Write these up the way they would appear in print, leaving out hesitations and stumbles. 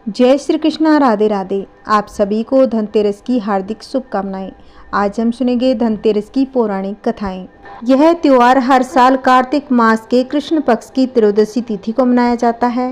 जय श्री कृष्णा, राधे राधे। आप सभी को धनतेरस की हार्दिक शुभकामनाएं। आज हम सुनेंगे धनतेरस की पौराणिक कथाएं। यह त्योहार हर साल कार्तिक मास के कृष्ण पक्ष की त्रयोदशी तिथि को मनाया जाता है।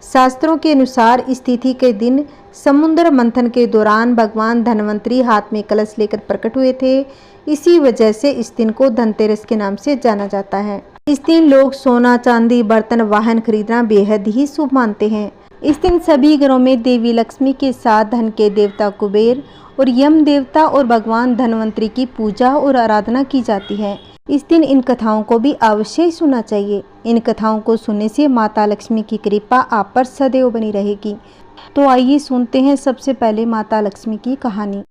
शास्त्रों के अनुसार इस तिथि के दिन समुद्र मंथन के दौरान भगवान धन्वंतरी हाथ में कलश लेकर प्रकट हुए थे। इसी वजह से इस दिन को धनतेरस के नाम से जाना जाता है। इस दिन लोग सोना, चांदी, बर्तन, वाहन खरीदना बेहद ही शुभ मानते हैं। इस दिन सभी घरों में देवी लक्ष्मी के साथ धन के देवता कुबेर और यम देवता और भगवान धन्वंतरी की पूजा और आराधना की जाती है। इस दिन इन कथाओं को भी अवश्य सुनना चाहिए। इन कथाओं को सुनने से माता लक्ष्मी की कृपा आप पर सदैव बनी रहेगी। तो आइए सुनते हैं सबसे पहले माता लक्ष्मी की कहानी।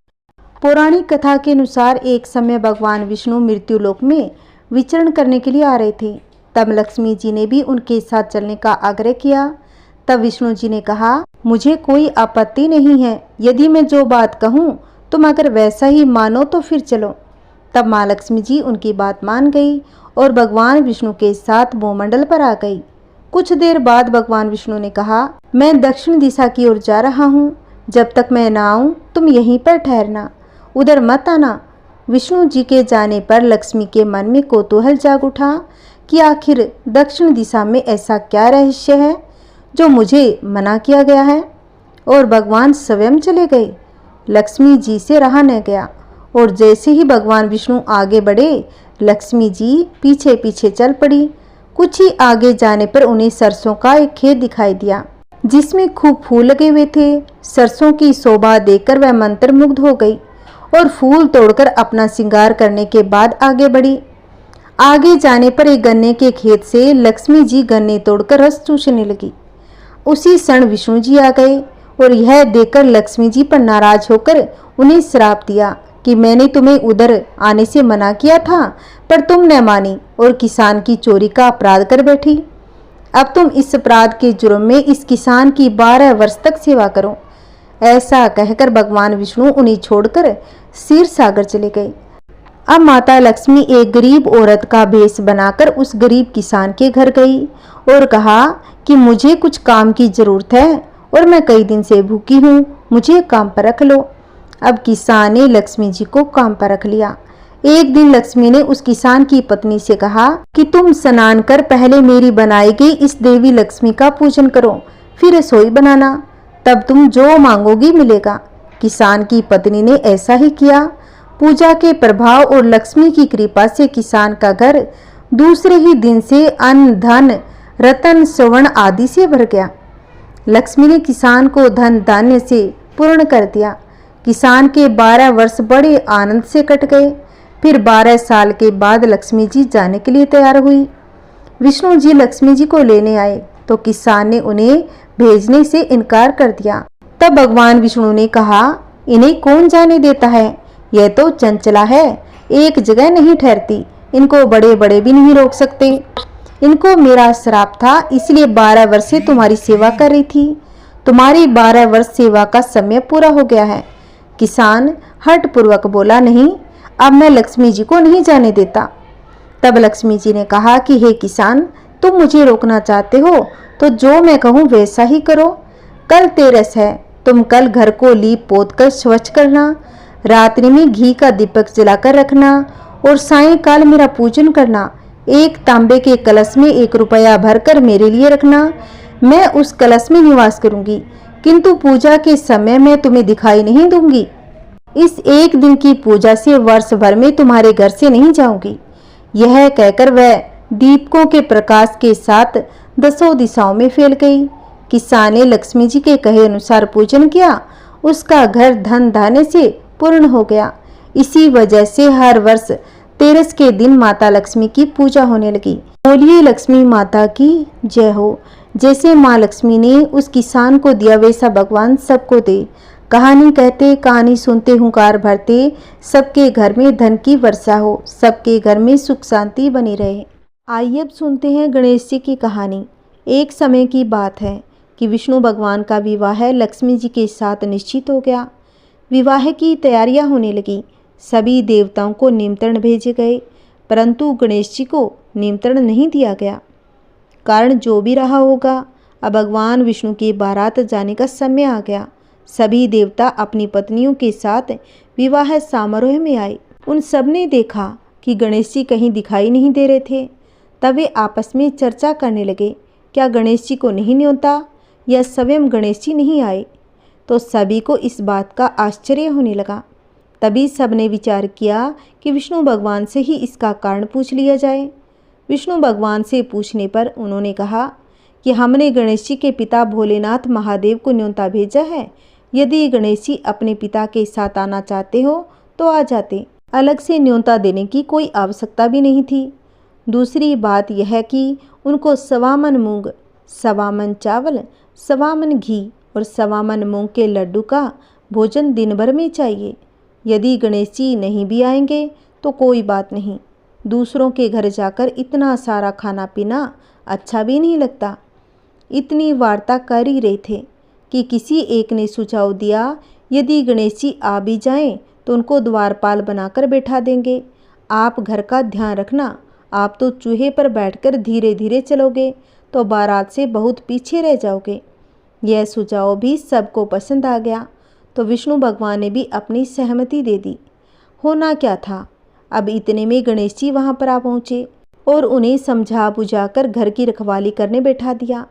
पौराणिक कथा के अनुसार एक समय भगवान विष्णु मृत्यु लोक में विचरण करने के लिए आ रहे थे। तब लक्ष्मी जी ने भी उनके साथ चलने का आग्रह किया। तब विष्णु जी ने कहा, मुझे कोई आपत्ति नहीं है, यदि मैं जो बात कहूँ तुम अगर वैसा ही मानो तो फिर चलो। तब माँ लक्ष्मी जी उनकी बात मान गई और भगवान विष्णु के साथ भूमंडल पर आ गई। कुछ देर बाद भगवान विष्णु ने कहा, मैं दक्षिण दिशा की ओर जा रहा हूँ, जब तक मैं ना आऊँ तुम यहीं पर ठहरना, उधर मत आना। विष्णु जी के जाने पर लक्ष्मी के मन में कौतूहल जाग उठा कि आखिर दक्षिण दिशा में ऐसा क्या रहस्य है जो मुझे मना किया गया है। और भगवान स्वयं चले गए। लक्ष्मी जी से रहा न गया और जैसे ही भगवान विष्णु आगे बढ़े, लक्ष्मी जी पीछे पीछे चल पड़ी। कुछ ही आगे जाने पर उन्हें सरसों का एक खेत दिखाई दिया जिसमें खूब फूल लगे हुए थे। सरसों की शोभा देखकर वह मंत्रमुग्ध हो गई और फूल तोड़कर अपना श्रृंगार करने के बाद आगे बढ़ी। आगे जाने पर एक गन्ने के खेत से लक्ष्मी जी गन्ने तोड़कर रस चूसने लगी। उसी क्षण विष्णु जी आ गए और यह देखकर लक्ष्मी जी पर नाराज होकर उन्हें श्राप दिया कि मैंने तुम्हें उधर आने से मना किया था, पर तुम न मानी और किसान की चोरी का अपराध कर बैठी। अब तुम इस अपराध के जुर्म में इस किसान की 12 वर्ष तक सेवा करो। ऐसा कहकर भगवान विष्णु उन्हें छोड़कर क्षीर सागर चले गए। अब माता लक्ष्मी एक गरीब औरत का भेष बनाकर उस गरीब किसान के घर गई और कहा कि मुझे कुछ काम की जरूरत है और मैं कई दिन से भूखी हूँ, मुझे काम पर रख लो। अब किसान ने लक्ष्मी जी को काम पर रख लिया। एक दिन लक्ष्मी ने उस किसान की पत्नी से कहा कि तुम स्नान कर पहले मेरी बनाई गई इस देवी लक्ष्मी का पूजन करो, फिर रसोई बनाना, तब तुम जो मांगोगी मिलेगा। किसान की पत्नी ने ऐसा ही किया। पूजा के प्रभाव और लक्ष्मी की कृपा से किसान का घर दूसरे ही दिन से अन्न, धन, रतन, स्वर्ण आदि से भर गया। लक्ष्मी ने किसान को धन धान्य से पूर्ण कर दिया। किसान के 12 वर्ष बड़े आनंद से कट गए। फिर 12 साल के बाद लक्ष्मी जी जाने के लिए तैयार हुई। विष्णु जी लक्ष्मी जी को लेने आए तो किसान ने उन्हें भेजने से इनकार कर दिया। तब भगवान विष्णु ने कहा, इन्हें कौन जाने देता है, यह तो चंचला है, एक जगह नहीं ठहरती, इनको बड़े बड़े भी नहीं रोक सकते। इनको मेरा श्राप था, इसलिए 12 वर्ष से तुम्हारी सेवा कर रही थी। तुम्हारी 12 वर्ष सेवा का समय पूरा हो गया है। किसान हठ पूर्वक बोला, नहीं, अब मैं लक्ष्मी जी को नहीं जाने देता। तब लक्ष्मी जी ने कहा कि हे किसान, तुम मुझे रोकना चाहते हो तो जो मैं कहूँ वैसा ही करो। कल तेरस है, तुम कल घर को लीप पोत कर स्वच्छ करना, रात्रि में घी का दीपक जलाकर रखना और सायंकाल मेरा पूजन करना। एक तांबे के कलश में 1 रुपया भरकर मेरे लिए रखना। मैं उस कलश में निवास करूंगी, किंतु पूजा के समय मैं तुम्हें दिखाई नहीं दूंगी। इस एक दिन की पूजा से वर्ष भर में तुम्हारे घर से नहीं जाऊंगी। यह कहकर वह दीपकों के प्रकाश के साथ 10 दिशाओं में फैल गई। किसान ने लक्ष्मी जी के कहे अनुसार पूजन किया। उसका घर धन धान्य से पूर्ण हो गया। इसी वजह से हर वर्ष तेरस के दिन माता लक्ष्मी की पूजा होने लगी। बोलिए लक्ष्मी माता की जय हो। जैसे माँ लक्ष्मी ने उस किसान को दिया वैसा भगवान सबको दे। कहानी कहते कहानी सुनते हुंकार भरते, सबके घर में धन की वर्षा हो, सबके घर में सुख शांति बनी रहे। आइए अब सुनते हैं गणेश जी की कहानी। एक समय की बात है कि विष्णु भगवान का विवाह लक्ष्मी जी के साथ निश्चित हो गया। विवाह की तैयारियां होने लगी। सभी देवताओं को निमंत्रण भेजे गए, परंतु गणेश जी को निमंत्रण नहीं दिया गया। कारण जो भी रहा होगा, अब भगवान विष्णु की बारात जाने का समय आ गया। सभी देवता अपनी पत्नियों के साथ विवाह समारोह में आए। उन सब ने देखा कि गणेश जी कहीं दिखाई नहीं दे रहे थे। तब वे आपस में चर्चा करने लगे, क्या गणेश जी को नहीं न्योता या स्वयं गणेश जी नहीं आए? तो सभी को इस बात का आश्चर्य होने लगा। तभी सबने विचार किया कि विष्णु भगवान से ही इसका कारण पूछ लिया जाए। विष्णु भगवान से पूछने पर उन्होंने कहा कि हमने गणेश जी के पिता भोलेनाथ महादेव को न्योता भेजा है। यदि गणेश जी अपने पिता के साथ आना चाहते हो तो आ जाते, अलग से न्योता देने की कोई आवश्यकता भी नहीं थी। दूसरी बात यह है कि उनको 1.25 मन मूंग, 1.25 मन चावल, 1.25 मन घी और 1.25 मन मूंग के लड्डू का भोजन दिन भर में चाहिए। यदि गणेश जी नहीं भी आएंगे तो कोई बात नहीं, दूसरों के घर जाकर इतना सारा खाना पीना अच्छा भी नहीं लगता। इतनी वार्ता कर ही रहे थे कि किसी एक ने सुझाव दिया, यदि गणेश जी आ भी जाएं तो उनको द्वारपाल बनाकर बैठा देंगे। आप घर का ध्यान रखना, आप तो चूहे पर बैठकर धीरे धीरे चलोगे तो बारात से बहुत पीछे रह जाओगे। यह सुझाव भी सबको पसंद आ गया तो विष्णु भगवान ने भी अपनी सहमति दे दी। होना क्या था, अब इतने में गणेश जी वहाँ पर आ पहुँचे और उन्हें समझा बुझाकर घर की रखवाली करने बैठा दिया।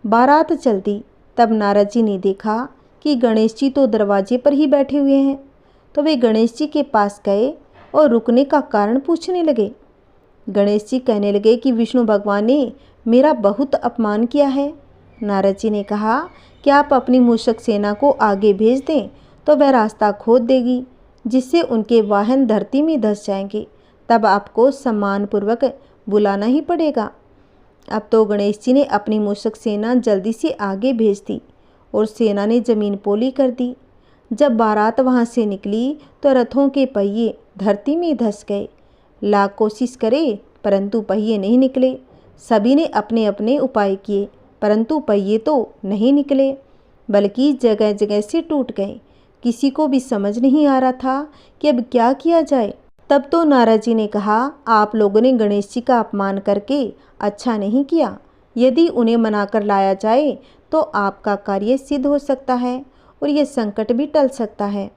बारात चल दी। तब नारद जी ने देखा कि गणेश जी तो दरवाजे पर ही बैठे हुए हैं। तो वे गणेश जी के पास गए और रुकने का कारण पूछने लगे। गणेश जी कहने लगे कि विष्णु भगवान ने मेरा बहुत अपमान किया है। नारद जी ने कहा कि आप अपनी मूषक सेना को आगे भेज दें तो वह रास्ता खोद देगी, जिससे उनके वाहन धरती में धंस जाएंगे। तब आपको सम्मानपूर्वक बुलाना ही पड़ेगा। अब तो गणेश जी ने अपनी मूषक सेना जल्दी से आगे भेज दी और सेना ने जमीन पोली कर दी। जब बारात वहाँ से निकली तो रथों के पहिए धरती में धंस गए। लाख कोशिश करे परंतु पहिए नहीं निकले। सभी ने अपने अपने उपाय किए परंतु पहिए तो नहीं निकले, बल्कि जगह जगह से टूट गए। किसी को भी समझ नहीं आ रहा था कि अब क्या किया जाए। तब तो नारद जी ने कहा, आप लोगों ने गणेश जी का अपमान करके अच्छा नहीं किया। यदि उन्हें मनाकर लाया जाए तो आपका कार्य सिद्ध हो सकता है और यह संकट भी टल सकता है।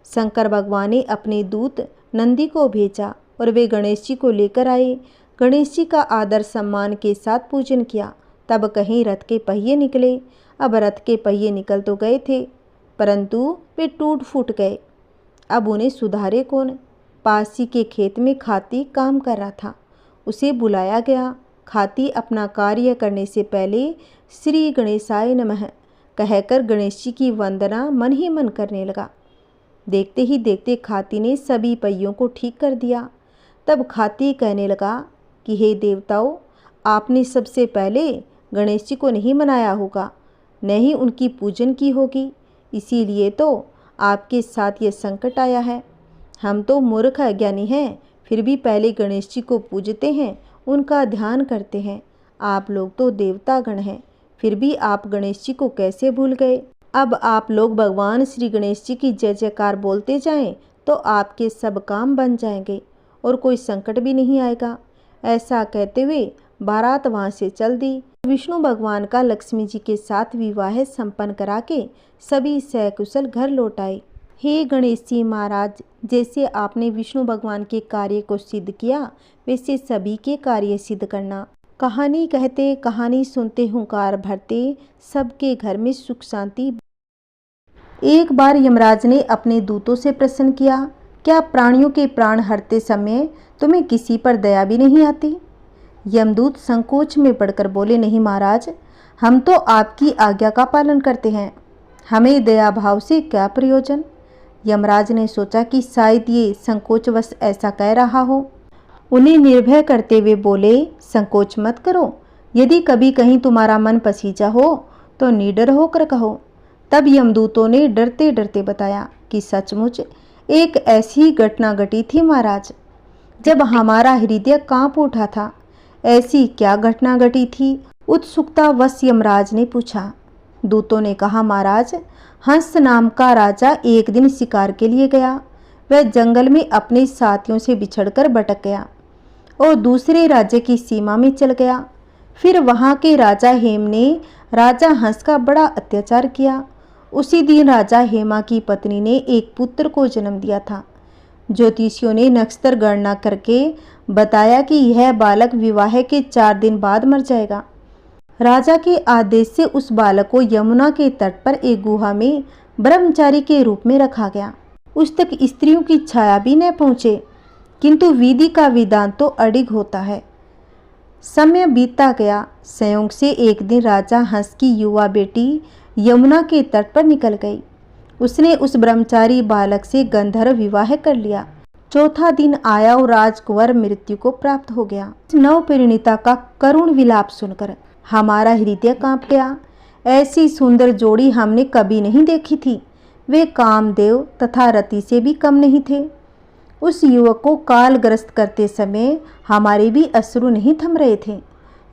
शंकर भगवान ने अपने दूत नंदी को भेजा और वे गणेश जी को लेकर आए। गणेश जी का आदर सम्मान के साथ पूजन किया। तब कहीं रथ के पहिए निकले। अब रथ के पहिए निकल तो गए थे परंतु वे टूट फूट गए। अब उन्हें सुधारे कौन? पास ही के खेत में खाती काम कर रहा था, उसे बुलाया गया। खाती अपना कार्य करने से पहले श्री गणेशाय नमः कहकर गणेश जी की वंदना मन ही मन करने लगा। देखते ही देखते खाती ने सभी पहियों को ठीक कर दिया। तब खाती कहने लगा कि हे देवताओं, आपने सबसे पहले गणेश जी को नहीं मनाया होगा, न ही उनकी पूजन की होगी, इसीलिए तो आपके साथ ये संकट आया है। हम तो मूर्ख अज्ञानी हैं, फिर भी पहले गणेश जी को पूजते हैं, उनका ध्यान करते हैं। आप लोग तो देवतागण हैं, फिर भी आप गणेश जी को कैसे भूल गए? अब आप लोग भगवान श्री गणेश जी की जय जयकार बोलते जाएं तो आपके सब काम बन जाएंगे और कोई संकट भी नहीं आएगा। ऐसा कहते हुए बारात वहाँ से चल दी। विष्णु भगवान का लक्ष्मी जी के साथ विवाह संपन्न करा के सभी सकुशल घर लौट आए। हे गणेश जी महाराज, जैसे आपने विष्णु भगवान के कार्य को सिद्ध किया वैसे सभी के कार्य सिद्ध करना। कहानी कहते कहानी सुनते हुंकार भरते सबके घर में सुख शांति। एक बार यमराज ने अपने दूतों से प्रश्न किया, क्या प्राणियों के प्राण हरते समय तुम्हें किसी पर दया भी नहीं आती? यमदूत संकोच में पड़कर बोले, नहीं महाराज, हम तो आपकी आज्ञा का पालन करते हैं, हमें दया भाव से क्या प्रयोजन। यमराज ने सोचा कि शायद ये संकोचवश ऐसा कह रहा हो। उन्हें निर्भय करते हुए बोले, संकोच मत करो, यदि कभी कहीं तुम्हारा मन पसीजा हो तो निडर होकर कहो। तब यमदूतों ने डरते डरते बताया कि सचमुच एक ऐसी घटना घटी थी महाराज, जब हमारा हृदय कांप उठा था। ऐसी क्या घटना घटी थी? उत्सुकतावश यमराज ने पूछा। दूतों ने कहा, महाराज, हंस नाम का राजा एक दिन शिकार के लिए गया। वह जंगल में अपने साथियों से बिछड़कर भटक गया और दूसरे राज्य की सीमा में चल गया। फिर वहाँ के राजा हेम ने राजा हंस का बड़ा अत्याचार किया। उसी दिन राजा हेमा की पत्नी ने एक पुत्र को जन्म दिया था। ज्योतिषियों ने नक्षत्र गणना करके बताया कि यह बालक विवाह के 4 दिन बाद मर जाएगा। राजा के आदेश से उस बालक को यमुना के तट पर एक गुहा में ब्रह्मचारी के रूप में रखा गया। उस तक स्त्रियों की छाया भी न पहुँचे, किंतु विधि का विधान तो अडिग होता है। समय बीतता गया। संयोग से एक दिन राजा हंस की युवा बेटी यमुना के तट पर निकल गई। उसने उस ब्रह्मचारी बालक से गंधर्व विवाह कर लिया। 4था दिन आया और राजकुंवर मृत्यु को प्राप्त हो गया। नव परिणीता का करुण विलाप सुनकर हमारा हृदय कांप गया। ऐसी सुंदर जोड़ी हमने कभी नहीं देखी थी। वे कामदेव तथा रति से भी कम नहीं थे। उस युवक को कालग्रस्त करते समय हमारे भी अश्रु नहीं थम रहे थे।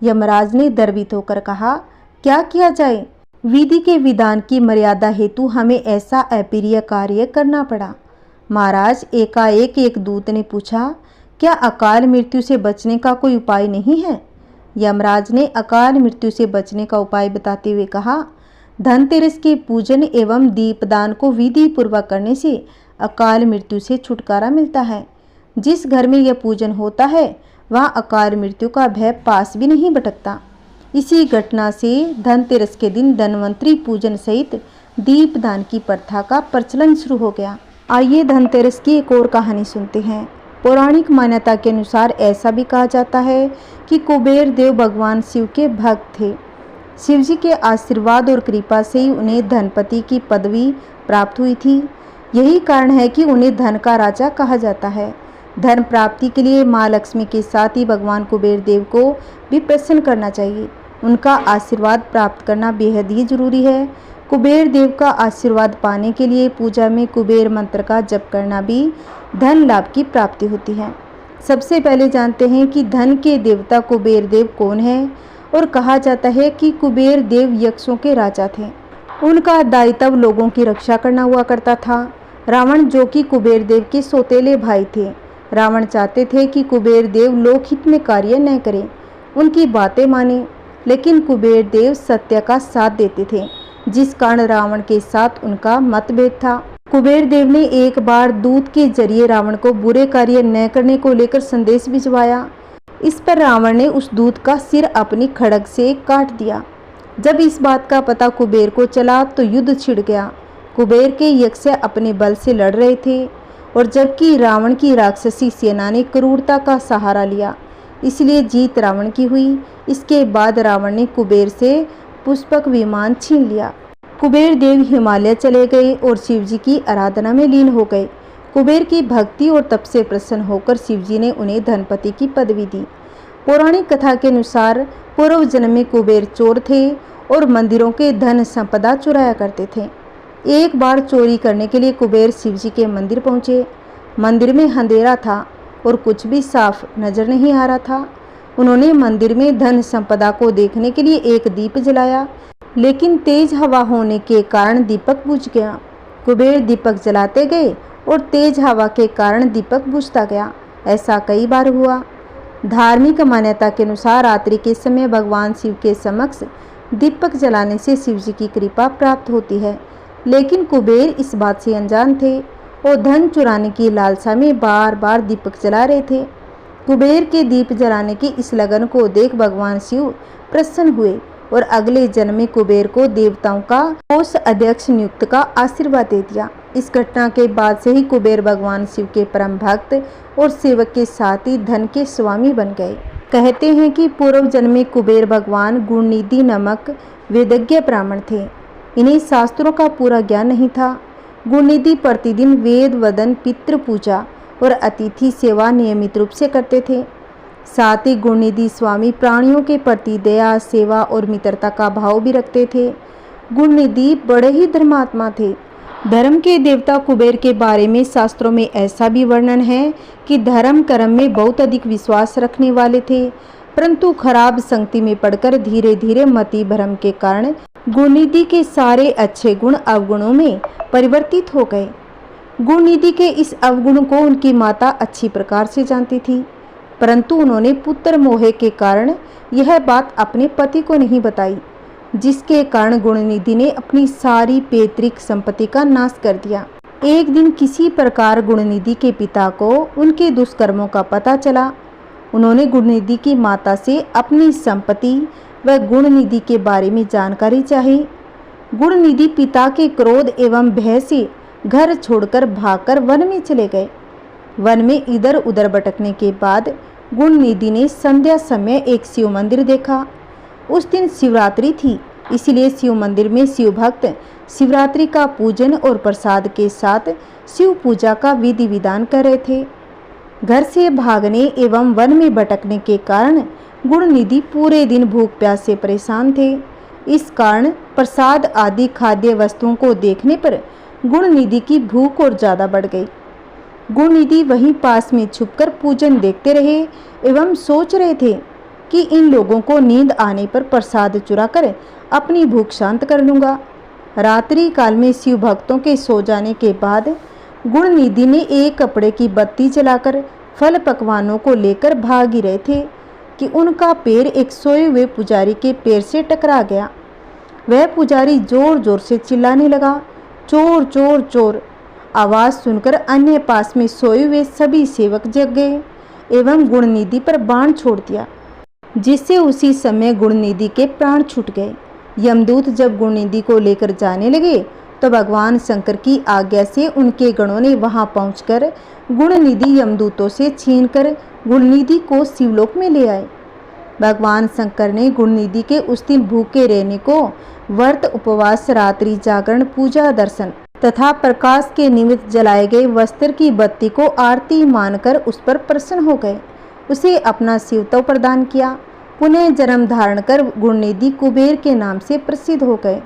यमराज ने गर्वित होकर कहा, क्या किया जाए? विधि के विधान की मर्यादा हेतु हमें ऐसा अप्रिय कार्य करना पड़ा। महाराज, एकाएक एक दूत ने पूछा, क्या अकाल मृत्यु से बचने का कोई उपाय नहीं है? यमराज ने अकाल मृत्यु से बचने का उपाय बताते हुए कहा, धनतेरस के पूजन एवं दीपदान को विधि पूर्वक करने से अकाल मृत्यु से छुटकारा मिलता है। जिस घर में यह पूजन होता है वहाँ अकाल मृत्यु का भय पास भी नहीं भटकता। इसी घटना से धनतेरस के दिन धन्वंतरी पूजन सहित दीपदान की प्रथा का प्रचलन शुरू हो गया। आइए धनतेरस की एक और कहानी सुनते हैं। पौराणिक मान्यता के अनुसार ऐसा भी कहा जाता है कि कुबेर देव भगवान शिव के भक्त थे। शिव जी के आशीर्वाद और कृपा से ही उन्हें धनपति की पदवी प्राप्त हुई थी। यही कारण है कि उन्हें धन का राजा कहा जाता है। धन प्राप्ति के लिए माँ लक्ष्मी के साथ ही भगवान कुबेर देव को भी प्रसन्न करना चाहिए। उनका आशीर्वाद प्राप्त करना बेहद ही जरूरी है। कुबेर देव का आशीर्वाद पाने के लिए पूजा में कुबेर मंत्र का जप करना भी धन लाभ की प्राप्ति होती है। सबसे पहले जानते हैं कि धन के देवता कुबेर देव कौन है। और कहा जाता है कि कुबेर देव यक्षों के राजा थे। उनका दायित्व लोगों की रक्षा करना हुआ करता था। रावण, जो कि कुबेर देव के सौतेले भाई थे, रावण चाहते थे कि कुबेर देव लोकहित में कार्य न करें, उनकी बातें माने, लेकिन कुबेर देव सत्य का साथ देते थे, जिस कारण रावण के साथ उनका मतभेद था। कुबेर देव ने एक बार दूत के जरिए रावण को बुरे कार्य न करने को लेकर संदेश भिजवाया। इस पर रावण ने उस दूत का सिर अपनी खड्ग से काट दिया। जब इस बात का पता कुबेर को चला तो युद्ध छिड़ गया। कुबेर के यक्ष अपने बल से लड़ रहे थे और जबकि रावण की राक्षसी सेना ने क्रूरता का सहारा लिया, इसलिए जीत रावण की हुई। इसके बाद रावण ने कुबेर से पुष्पक विमान छीन लिया। कुबेर देव हिमालय चले गए और शिवजी की आराधना में लीन हो गए। कुबेर की भक्ति और तप से प्रसन्न होकर शिवजी ने उन्हें धनपति की पदवी दी। पौराणिक कथा के अनुसार पूर्व जन्म में कुबेर चोर थे और मंदिरों के धन संपदा चुराया करते थे। एक बार चोरी करने के लिए कुबेर शिवजी के मंदिर पहुंचे। मंदिर में अंधेरा था और कुछ भी साफ नजर नहीं आ रहा था। उन्होंने मंदिर में धन संपदा को देखने के लिए एक दीप जलाया, लेकिन तेज हवा होने के कारण दीपक बुझ गया। कुबेर दीपक जलाते गए और तेज हवा के कारण दीपक बुझता गया। ऐसा कई बार हुआ। धार्मिक मान्यता के अनुसार रात्रि के समय भगवान शिव के समक्ष दीपक जलाने से शिव जी की कृपा प्राप्त होती है, लेकिन कुबेर इस बात से अनजान थे और धन चुराने की लालसा में बार बार दीपक जला रहे थे। कुबेर के दीप जलाने की इस लगन को देख भगवान शिव प्रसन्न हुए और अगले जन्म में कुबेर को देवताओं का कोष अध्यक्ष नियुक्त का आशीर्वाद दे दिया। इस घटना के बाद से ही कुबेर भगवान शिव के परम भक्त और सेवक के साथ ही धन के स्वामी बन गए। कहते हैं कि पूर्व जन्म में कुबेर भगवान गुणनिधि नामक वेदज्ञ ब्राह्मण थे। इन्हें शास्त्रों का पूरा ज्ञान नहीं था। गुणनिधि प्रतिदिन वेद वदन, पितृ पूजा और अतिथि सेवा नियमित रूप से करते थे। साथ ही गुणनिधि स्वामी प्राणियों के प्रति दया, सेवा और मित्रता का भाव भी रखते थे। गुणनिधि बड़े ही धर्मात्मा थे। धर्म के देवता कुबेर के बारे में शास्त्रों में ऐसा भी वर्णन है कि धर्म कर्म में बहुत अधिक विश्वास रखने वाले थे, परंतु खराब संगति में पड़कर धीरे धीरे मति भ्रम के कारण गुणनिधि के सारे अच्छे गुण अवगुणों में परिवर्तित हो गए। गुणनिधि के इस अवगुण को उनकी माता अच्छी प्रकार से जानती थी, परंतु उन्होंने पुत्र मोह के कारण यह बात अपने पति को नहीं बताई। जिसके कारण गुणनिधि ने अपनी सारी पैतृक संपत्ति का नाश कर दिया। एक दिन किसी प्रकार गुणनिधि के पिता को उनके दुष्कर्मों का पता चला। उन्होंने गुणनिधि की माता से अपनी संपत्ति व गुणनिधि के बारे में जानकारी चाही। गुणनिधि पिता के क्रोध एवं भय से घर छोड़कर भागकर वन में चले गए। वन में इधर उधर भटकने के बाद गुणनिधि ने संध्या समय एक शिव मंदिर देखा। उस दिन शिवरात्रि थी, इसलिए शिव मंदिर में शिव भक्त शिवरात्रि का पूजन और प्रसाद के साथ शिव पूजा का विधि विधान कर रहे थे। घर से भागने एवं वन में भटकने के कारण गुणनिधि पूरे दिन भूख प्यास से परेशान थे। इस कारण प्रसाद आदि खाद्य वस्तुओं को देखने पर गुणनिधि की भूख और ज़्यादा बढ़ गई। गुणनिधि वहीं पास में छुपकर पूजन देखते रहे एवं सोच रहे थे कि इन लोगों को नींद आने पर प्रसाद चुराकर अपनी भूख शांत कर लूँगा। रात्रि काल में शिव भक्तों के सो जाने के बाद गुणनिधि ने एक कपड़े की बत्ती जलाकर फल पकवानों को लेकर भाग ही रहे थे कि उनका पैर एक सोए हुए पुजारी के पैर से टकरा गया। वह पुजारी जोर जोर से चिल्लाने लगा, चोर चोर चोर। आवाज़ सुनकर अन्य पास में सोए हुए सभी सेवक जग गए एवं गुणनिधि पर बाण छोड़ दिया, जिससे उसी समय गुणनिधि के प्राण छूट गए। यमदूत जब गुणनिधि को लेकर जाने लगे तो भगवान शंकर की आज्ञा से उनके गणों ने वहां पहुंचकर गुणनिधि यमदूतों से छीनकर गुणनिधि को शिवलोक में ले आए। भगवान शंकर ने गुणनिधि के उस दिन भूखे रहने को व्रत, उपवास, रात्रि जागरण, पूजा, दर्शन तथा प्रकाश के निमित्त जलाए गए वस्त्र की बत्ती को आरती मानकर उस पर प्रसन्न हो गए। उसे अपना शिवत्व प्रदान किया। पुनः जन्म धारण कर गुणनिधि कुबेर के नाम से प्रसिद्ध हो गए।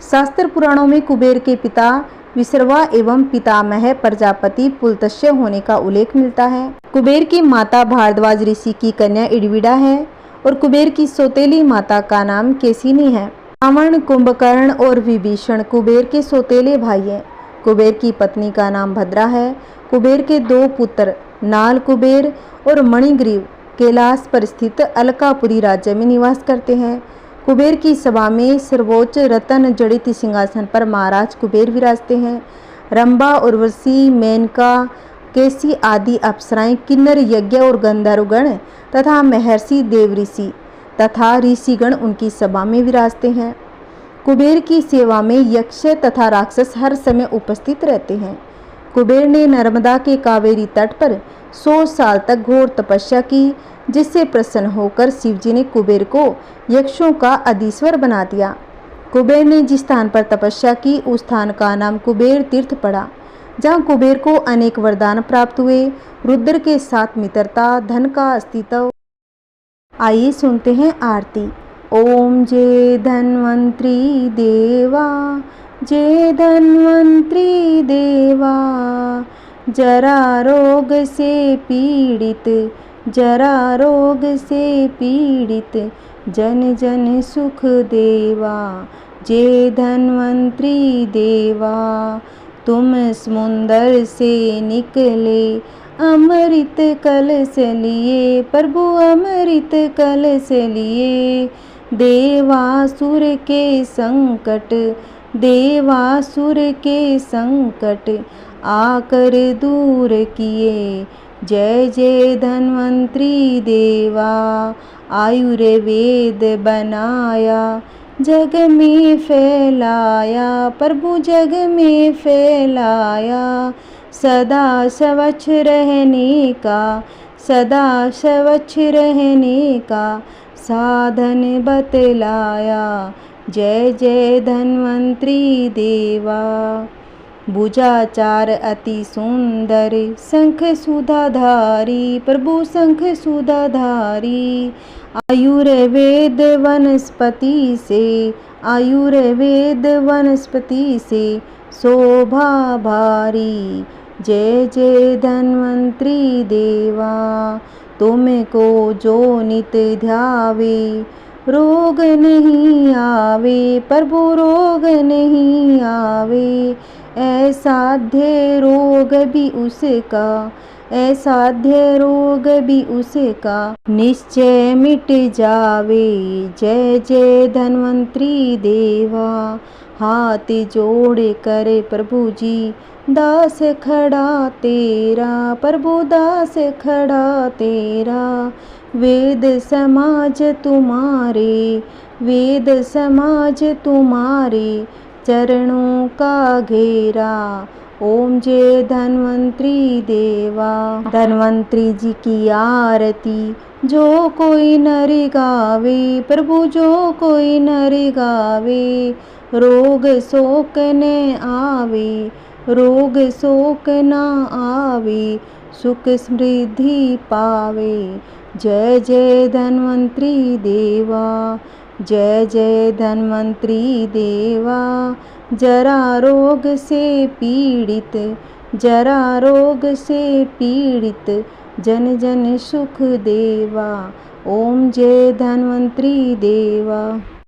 शास्त्र पुराणों में कुबेर के पिता विश्रवा एवं पितामह प्रजापति पुलत्स्य होने का उल्लेख मिलता है। कुबेर की माता भारद्वाज ऋषि की कन्या इडविडा है और कुबेर की सौतेली माता का नाम केसिनी है। रावण, कुंभकर्ण और विभीषण कुबेर के सौतेले भाई हैं। कुबेर की पत्नी का नाम भद्रा है। कुबेर के दो पुत्र नाल कुबेर और मणिग्रीव कैलाश पर स्थित अलकापुरी राज्य में निवास करते हैं। कुबेर की सभा में सर्वोच्च रत्न जड़ित सिंहासन पर महाराज कुबेर विराजते हैं। रंभा, उर्वशी, मेनका, केसी आदि अप्सराएं, किन्नर, यज्ञ और गंधर्वगण तथा महर्षि देवऋषि तथा ऋषिगण उनकी सभा में विराजते हैं। कुबेर की सेवा में यक्ष तथा राक्षस हर समय उपस्थित रहते हैं। कुबेर ने नर्मदा के कावेरी तट पर 100 साल तक घोर तपस्या की, जिससे प्रसन्न होकर शिवजी ने कुबेर को यक्षों का अधीश्वर बना दिया। कुबेर ने जिस स्थान पर तपस्या की उस स्थान का नाम कुबेर तीर्थ पड़ा, जहाँ कुबेर को अनेक वरदान प्राप्त हुए, रुद्र के साथ मित्रता, धन का अस्तित्व। आइए सुनते हैं आरती। ओम जय धन्वंतरी देवा, जय धन्वंतरी देवा, जरा रोग से पीड़ित, जरा रोग से पीड़ित, जन जन सुख देवा। जय धन्वंतरी देवा, तुम समुंदर से निकले अमृत कलश लिए, प्रभु अमृत कलश लिए। देवासुर के संकट, देवासुर के संकट आकर दूर किए। जय जय धन्वंतरी देवा, आयुर्वेद बनाया, जग में फैलाया, प्रभु जग में फैलाया। सदा स्वच्छ रहने का, सदा स्वच्छ रहने का साधन बतलाया। जय जय धन्वंतरी देवा। भुजाचार अति सुंदर, शंख सुधाधारी, प्रभु शंख सुधाधारी। आयुर्वेद वनस्पति से, आयुर्वेद वनस्पति से शोभा भारी। जय जय धन्वंतरी देवा, तुमको जो नित ध्यावे, रोग नहीं आवे, प्रभु रोग नहीं आवे। असाध्य रोग भी उसका, असाध्य रोग भी उसका निश्चय मिट जावे। जय जय धन्वंतरी देवा। हाथ जोड़ कर प्रभु जी दास खड़ा तेरा, प्रभु दास खड़ा तेरा। वेद समाज तुम्हारे, वेद समाज तुम्हारे चरणों का घेरा। ओम जय धन्वंतरी देवा। धन्वंतरी जी की आरती जो कोई नर गावे, प्रभु जो कोई नर गावे। रोग शोक न आवे, रोग शोक न आवे, सुख समृद्धि पावे। जय जय धन्वंतरी देवा, जय जय धन्वंतरी देवा। जरा रोग से पीड़ित, जरा रोग से पीड़ित जन जन सुख देवा। ओम जय धन्वंतरी देवा।